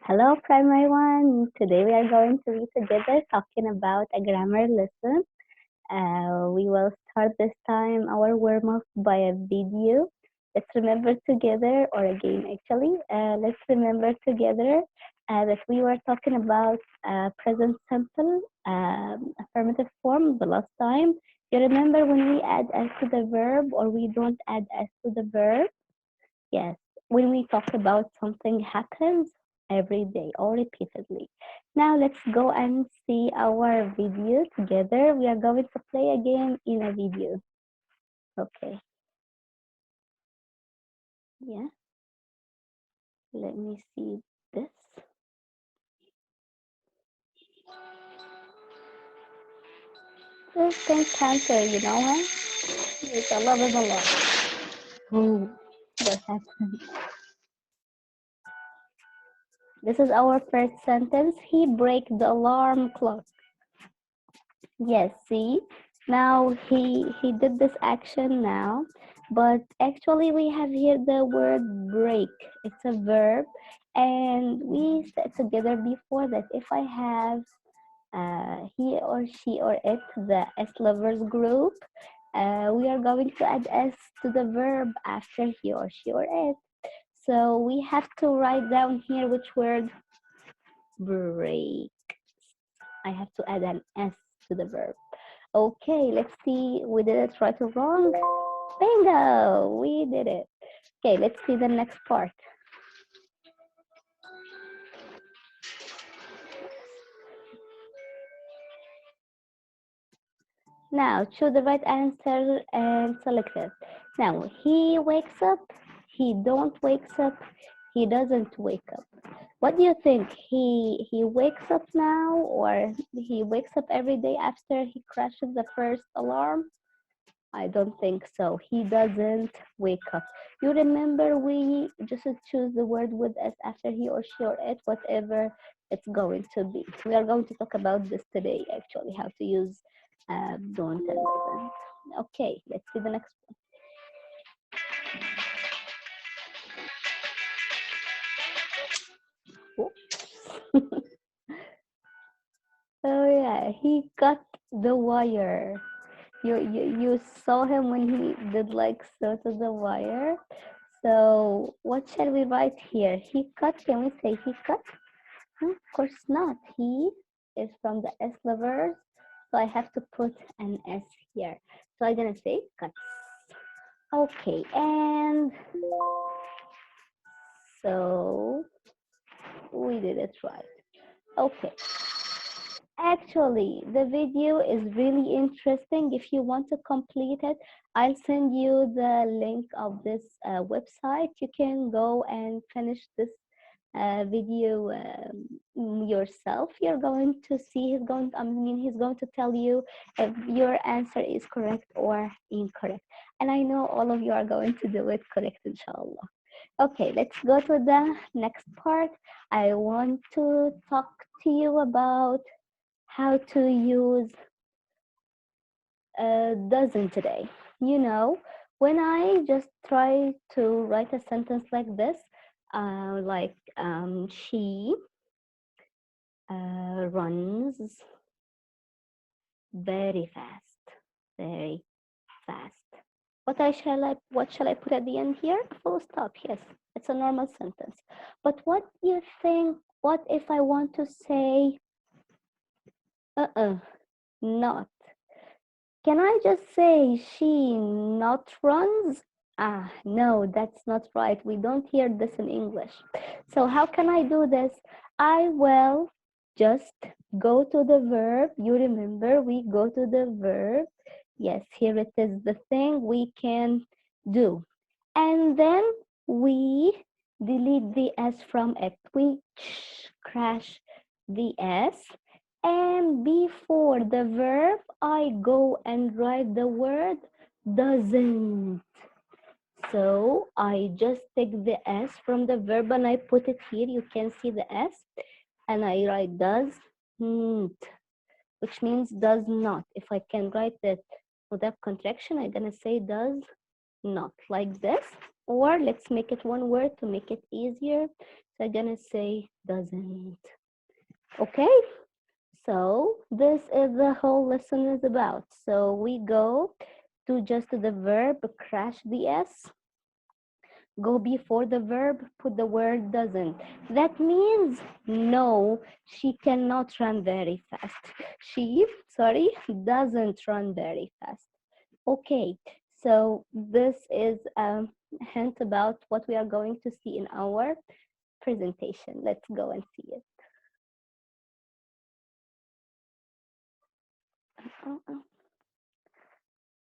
Hello, primary one. Today we are going to be together talking about a grammar lesson. We will start this time our warm up by a video. Let's remember together, or a game actually. Let's remember together that we were talking about present simple affirmative form the last time. You remember when we add s to the verb or we don't add s to the verb? Yes, when we talk about something happens every day or repeatedly. Now let's go and see our video together. We are going to play a game in a video. Okay, yeah, let me see this. This Pink Panther, you know him? It's I love him a lot. Oh, what happened? This is our first sentence. He break the alarm clock. Yes, see, now he did this action now, but actually we have here the word break. It's a verb, and we said together before that if I have he or she or it, the S lovers group, we are going to add S to the verb after he or she or it. So we have to write down here which word break. I have to add an S to the verb. Okay, let's see. We did it right or wrong. Bingo! We did it. Okay, let's see the next part. Now, choose the right answer and select it. Now, he wakes up, he don't wakes up, he doesn't wake up. What do you think? He wakes up now or he wakes up every day after he crashes the first alarm? I don't think so. He doesn't wake up. You remember we just choose the word with S after he or she or it, whatever it's going to be. We are going to talk about this today, actually, how to use don't and doesn't. Okay, let's see the next one. Oh yeah, he cut the wire. You saw him when he did like so to the wire. So what shall we write here? He cut. Can we say he cut? Of course not. He is from the S lovers, so I have to put an S here. So I'm gonna say cuts. Okay, and so we did it right. Okay. Actually, the video is really interesting. If you want to complete it, I'll send you the link of this website. You can go and finish this video yourself. You're going to see he's going to tell you if your answer is correct or incorrect. And I know all of you are going to do it correct, inshallah. Okay, let's go to the next part. I want to talk to you about how to use doesn't today. You know, when I just try to write a sentence like this, she runs very fast, very fast. What shall I put at the end here? Full stop. Yes, it's a normal sentence. But what do you think? What if I want to say not? Can I just say she not runs? Ah, no, that's not right. We don't hear this in English. So how can I do this? I will just go to the verb. You remember we go to the verb. Yes, here it is, the thing we can do. And then we delete the S from it. We crash the S. And before the verb, I go and write the word doesn't. So I just take the S from the verb and I put it here. You can see the S. And I write doesn't, which means does not. If I can write it without contraction, I'm going to say does not, like this. Or let's make it one word to make it easier. So I'm gonna say doesn't. Okay, so this is the whole lesson is about. So we go to just the verb, crash the S, go before the verb, put the word doesn't. That means no, she cannot run very fast. She, sorry, doesn't run very fast. Okay, so this is a hint about what we are going to see in our presentation. Let's go and see it.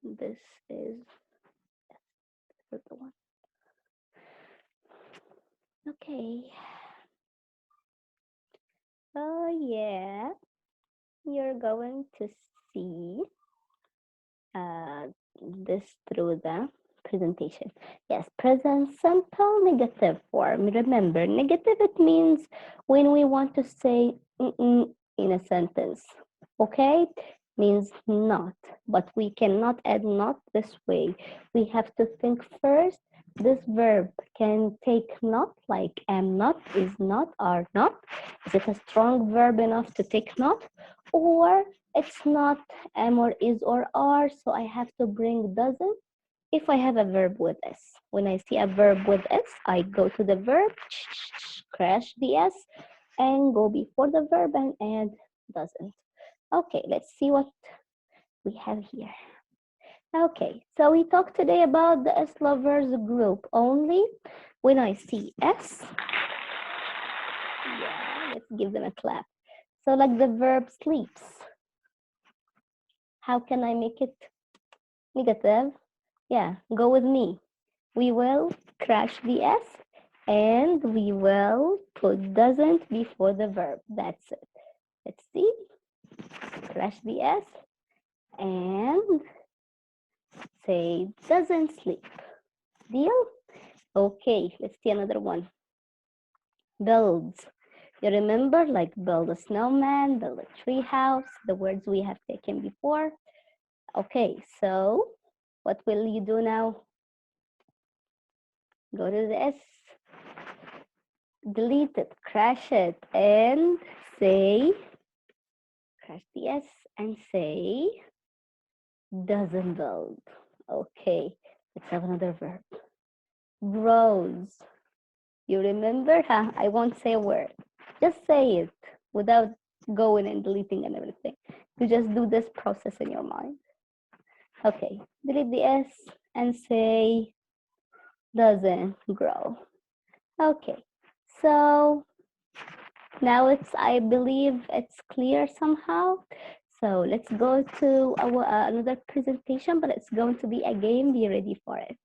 This is the one. Okay. Oh yeah, you're going to see this through the presentation. Yes, present simple negative form. Remember, negative, it means when we want to say in a sentence. Okay, means not, but we cannot add not this way. We have to think first. This verb can take not, like am not, is not, are not. Is it a strong verb enough to take not? Or it's not am or is or are, so I have to bring doesn't. If I have a verb with S, when I see a verb with S, I go to the verb, crash the S, and go before the verb and add doesn't. Okay, let's see what we have here. Okay, so we talked today about the S lovers group only. When I see S, yeah, let's give them a clap. So like the verb sleeps. How can I make it negative? Yeah, go with me. We will crash the S and we will put doesn't before the verb. That's it. Let's see. Crash the S and say doesn't sleep. Deal? Okay, let's see another one. Builds. You remember, like build a snowman, build a tree house, the words we have taken before. Okay, so what will you do now? Go to the S, delete it, crash it, and say, crash the S and say, doesn't build. Okay, let's have another verb. Grows. You remember? Huh? I won't say a word. Just say it without going and deleting and everything. You just do this process in your mind. Okay, delete the S and say doesn't grow. Okay, so now I believe it's clear somehow. So let's go to our another presentation, but it's going to be a game. Be ready for it.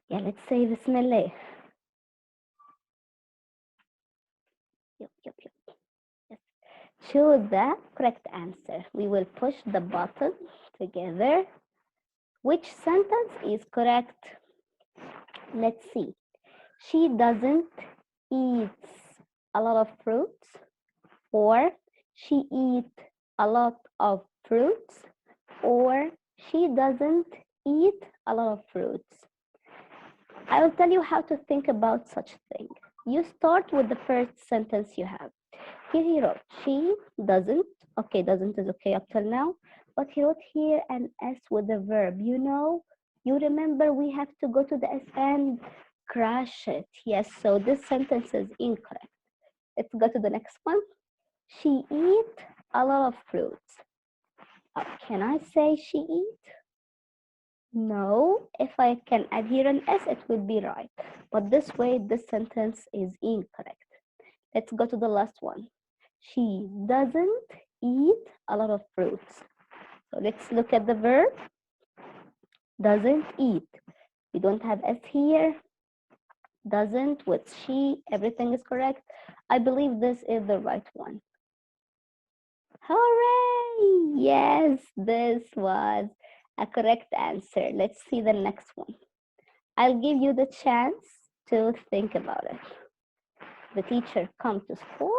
Yeah, let's say Bismillah. Yep. Yes. Choose the correct answer. We will push the button together. Which sentence is correct? Let's see. She doesn't eat a lot of fruits, or she eat a lot of fruits, or she doesn't eat a lot of fruits. I will tell you how to think about such thing. You start with the first sentence you have. Here he wrote, she doesn't. Okay, doesn't is okay up till now. But he wrote here an S with the verb. You remember we have to go to the S and crash it. Yes, so this sentence is incorrect. Let's go to the next one. She eat a lot of fruits. Can I say she eat? No. If I can add here an S, it will be right. But this way, this sentence is incorrect. Let's go to the last one. She doesn't eat a lot of fruits. So let's look at the verb. Doesn't eat. We don't have S here. Doesn't with she. Everything is correct. I believe this is the right one. Hooray! Yes, this was a correct answer. Let's see the next one. I'll give you the chance to think about it. The teacher comes to school.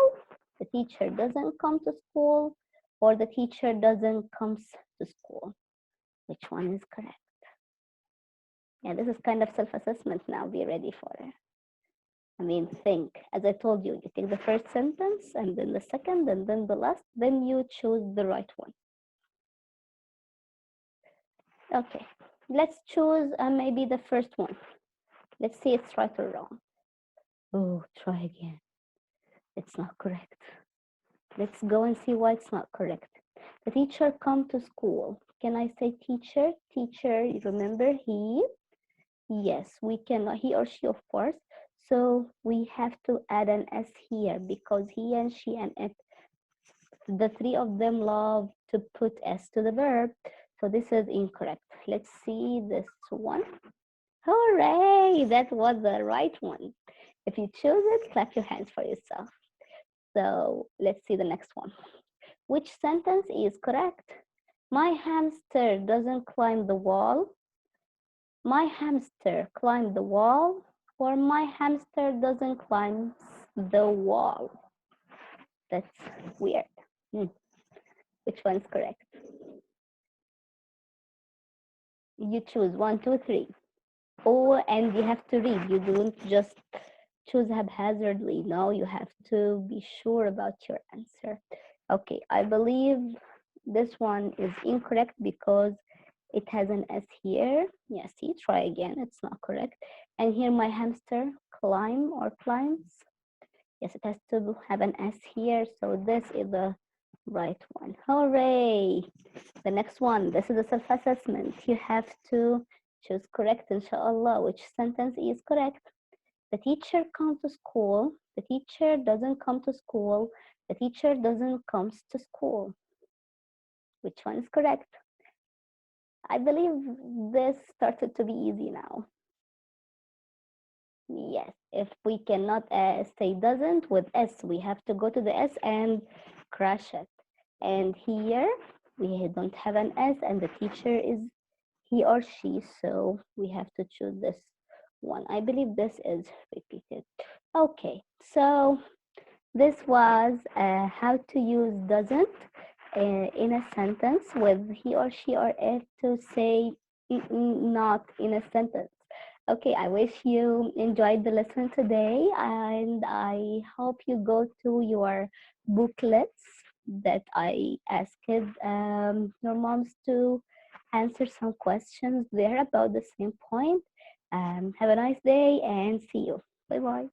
The teacher doesn't come to school. or the teacher doesn't comes to school. Which one is correct? Yeah, this is kind of self-assessment now. Be ready for it. I mean, think. As I told you, you take the first sentence and then the second and then the last, then you choose the right one. Okay, let's choose maybe the first one. Let's see it's right or wrong. Oh, try again. It's not correct. Let's go and see why it's not correct. The teacher come to school. Can I say teacher? Teacher, you remember he? Yes, we cannot, he or she, of course. So we have to add an S here because he and she and it, the three of them love to put S to the verb. So this is incorrect. Let's see this one. Hooray! That was the right one. If you choose it, clap your hands for yourself. So let's see the next one. Which sentence is correct? My hamster doesn't climb the wall. My hamster climbed the wall, or my hamster doesn't climb the wall. That's weird. Which one's correct? You choose 1, 2, 3. Oh, and you have to read. You don't just choose haphazardly. No, you have to be sure about your answer. Okay, I believe this one is incorrect because it has an S here. Yeah, see, try again. It's not correct. And here my hamster climb or climbs. Yes, it has to have an S here. So this is the right one. Hooray! The next one, this is a self-assessment. You have to choose correct, inshallah. Which sentence is correct? The teacher comes to school. The teacher doesn't come to school. The teacher doesn't comes to school. Which one is correct? I believe this started to be easy now. Yes, if we cannot say doesn't with S, we have to go to the S and crash it. And here we don't have an S and the teacher is he or she, so we have to choose this one. I believe this is repeated. Okay, so this was how to use doesn't in a sentence with he or she or it to say not in a sentence. Okay, I wish you enjoyed the lesson today, and I hope you go to your booklets that I asked your moms to answer some questions there about the same point. Have a nice day and see you. Bye bye.